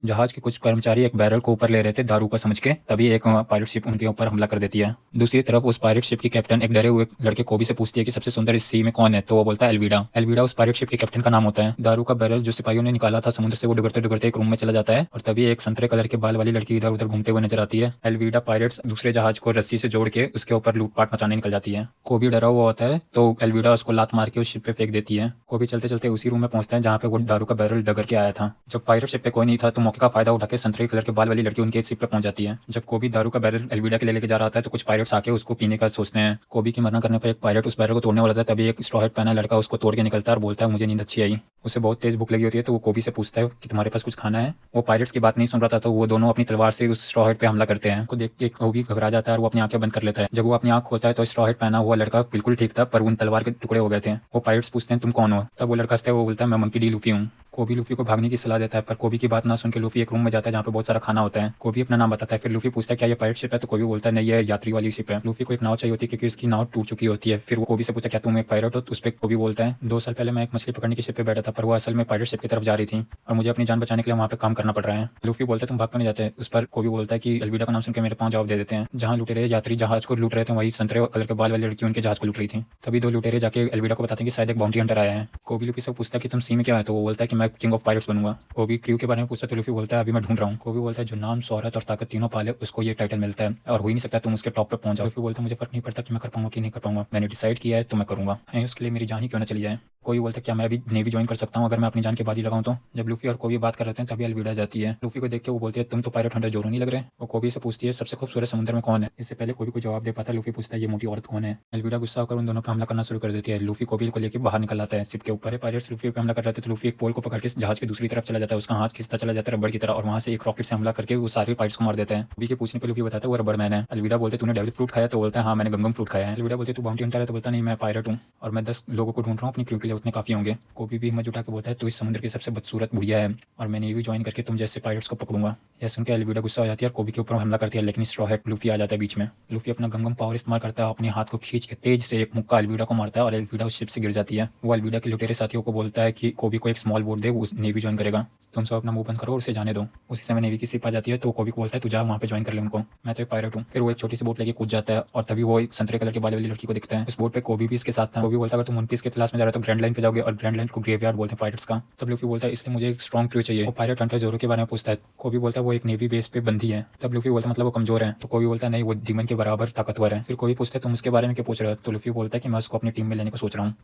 जहाज के कुछ कर्मचारी एक बैरल को ऊपर ले रहे थे दारू का समझ के, तभी एक पायरेट शिप उनके ऊपर हमला कर देती है। दूसरी तरफ उस पायरेट शिप की कैप्टन एक डरे हुए लड़के कोबी से पूछती है कि सबसे सुंदर इस सी में कौन है, तो वो बोलता है एल्विडा। एल्विडा उस पायरेट शिप के कैप्टन का नाम होता है। दारू का बैरल जो सिपाहियों ने निकाला था समुद्र से, वो डुगरते डुगरते एक रूम में चला जाता है और तभी एक संतरे कलर के बाल वाली लड़की इधर उधर घूमते हुए नजर आती है। एल्विडा पायरेट्स दूसरे जहाज को रस्सी से जोड़ के उसके ऊपर लूटपाट मचाने निकल जाती है। कोबी डरा हुआ होता है तो एल्विडा उसको लात मार के उस शिप पे फेंक देती है। कोबी चलते चलते उसी रूम में पहुंचता है जहाँ पे वो दारू का बैरल डगर के आया था। जब पायरेट शिप पे कोई नहीं था तो मौके का फायदा उठा के संतरे कलर के बाल वाली लड़की उनके शिप पे पहुंच जाती है। जब कोबी दारू का बैरल एल्विडा के लिए लेके जा रहा था तो कुछ पायरेट्स आके उसको पीने का सोचते हैं। कोबी की मना करने पर एक पायरेट उस बैरल को तोड़ने वाला था, तभी एक स्ट्रॉ हैट पहना लड़का उसको तोड़ के निकलता है और बोलता है मुझे नींद अच्छी आई। उसे बहुत तेज भूख लगी होती है तो वो कोबी से पूछता है कि तुम्हारे पास कुछ खाना है। वो पायरेट्स की बात नहीं सुन रहा था तो वो दोनों अपनी तलवार से उस स्ट्रॉ हैट पे हमला करते हैं। को देख के कोबी घबरा जाता है और वो अपनी आंखें बंद कर लेता है। जब वो अपनी आंख खोलता है तो स्ट्रॉ हैट पहना हुआ लड़का बिल्कुल ठीक था, पर उन तलवार के टुकड़े हो गए थे। वो पायरेट्स पूछते हैं तुम कौन हो, तब वो लड़का हंसता है, वो बोलता है मैं मंकी डी लूफी हूँ। कोबी लूफी को भागने की सलाह देता है, पर कोबी की बात ना सुन के लूफी एक रूम में जाता है जहाँ पे बहुत सारा खाना होता है। कोबी अपना नाम बताता है, फिर लूफी पूछता है क्या ये पायरेट शिप है, तो कोबी बोलता है नहीं ये यात्री वाली शिप है। लूफी को एक नाव चाहिए होती है क्योंकि उसकी नाव टूट चुकी होती है। फिर वो कोबी से पूछता है क्या तुम एक पायरेट हो, तो उस पर कोबी बोलता है 2 साल पहले मैं एक मछली पकड़ने की शिप पे बैठा था, पर वो असल में पायरेट शिप की तरफ जा रही थी और मुझे अपनी जान बचाने के लिए वहाँ पे काम करना पड़ रहा है। लूफी बोलता है तुम भाग क्यों नहीं जाते। उस पर कोबी बोलता है कि एल्विडा का नाम सुनकर मेरे पाँव जवाब दे देते हैं। जहाँ लुटेरे यात्री जहाज को लूट रहे थे वही संतरे कलर के बाल वाली लड़की उनके जहाज को लूट रही थी। तभी 2 लुटेरे जाके एल्विडा को बताते हैं कि शायद एक बाउंटी हंटर आया है। कोबी लूफी से पूछता है कि तुम सी में क्या है, तो वो बोलता है कि मैं किंग ऑफ पायरेट्स बनूंगा। कोबी क्रू के बारे में पूछता है तो लूफी बोलता है अभी मैं ढूंढ रहा हूँ। कोबी बोलता है जो नाम, शोहरत और ताकत तीनों पाले उसको ये टाइटल मिलता है और हो ही नहीं सकता तुम उसके टॉप पे पहुंच जाओ। लूफी बोलता है मुझे फर्क नहीं पड़ता कि मैं कर पाऊंगा कि नहीं कर पाऊंगा, मैंने डिसाइड किया है तो मैं करूंगा, उसके लिए मेरी जान ही क्यों ना चली जाए। कोई बोलता है क्या मैं अभी नेवी ज्वाइन कर सकता हूँ अगर मैं अपनी जान की बाजी लगाऊं तो। जब लूफी और कोबी बात कर रहे हैं तभी एल्विडा जाती है। लूफी को देख के वो बोलती है तुम तो पायरेट हंटर जोरो नहीं लग रहे। वो कोबी से पूछती है सबसे खूबसूरत समुद्र में कौन है। इससे पहले कोबी को जवाब दे पाता लूफी पूछता है ये मोटी औरत कौन है। एल्विडा गुस्सा होकर उन दोनों पर हमला करना शुरू कर देती है। लूफी कोबी को लेकर बाहर निकल आता है। शिप के ऊपर है पायरेट्स लूफी पे हमला कर रहे थे तो लूफी एक पोल को पकड़ के जहाज की दूसरी तरफ चला जाता है। उसका हाथ खिंचता चला जाता है रबड़ की तरह और वहां से एक रॉकेट से हमला करके वो सारे पायरेट्स को मार देते हैं। कोबी के पूछने पर लूफी बताता है वो रबड़ मैन है। एल्विडा बोलते तूने डेविल फ्रूट खाया, तो बोलता है हाँ मैंने गमगम फ्रूट खाया है। एल्विडा बोलते तू बाउंटी हंटर है, तो बोलता नहीं मैं पायरेट हूँ और मैं 10 लोगों को ढूंढ रहा हूँ अपनी क्रू के लिए, उतने काफी होंगे। कोबी भी हिम्मत जुटा के बोलता है तू इस समुद्र की सबसे बदसूरत बुढ़िया है और मैं नेवी ज्वाइन करके तुम जैसे पायरेट्स को पकड़ूंगा। यह सुनकर एल्विडा गुस्सा हो जाती है और कोबी के ऊपर हमला करती है, लेकिन स्ट्रॉ हैट लूफी आ जाता है बीच में। लूफी अपना गमगम पावर इस्तेमाल करता है, अपने हाथ को खींच के तेज से एक मुक्का एल्विडा को मारता है और एल्विडा उस शिप से गिर जाती है। वो एल्विडा के लुटेरे साथियों को बोलता है कि कोबी को एक स्मॉल बोट दे, वो नेवी ज्वाइन करेगा, तुम सब अपना मुंह बंद करो और उसे जाने दो। उसी समय नेवी की शिप आ जाती है तो कोबी को बोलता है तू जा वहाँ पे ज्वाइन कर ले उनको, मैं तो एक पायरेट हूँ। फिर वो एक छोटी सी बोट लेके कूद जाता है और तभी वो एक संतरे कलर के बाल वाली लड़की को दिखता है। उस बोट पे कोबी भी इसके साथ था। कोबी बोलता है अगर तुम वन पीस के तलाश में जा रहे हो तो ग्रैंड लाइन पे जाओगे, और ग्रैंड लाइन को ग्रेवयार्ड बोलते हैं पायरेट्स का। तब लूफी बोलता है इसलिए मुझे एक स्ट्रॉन्ग क्रू चाहिए। वो पायरेट हंटर जोरो के बारे में पूछता है। कोबी बोलता है वो एक नेवी बेस पे बंदी है। तब लूफी बोलता है मतलब वो कमजोर है, तो कोबी बोलता है नहीं वो डीमन के बराबर ताकतवर है। फिर कोबी पूछता है तुम उसके बारे में क्या पूछ रहे हो, तो लूफी बोलता है कि मैं उसको अपनी टीम में लेने को सोच रहा हूँ।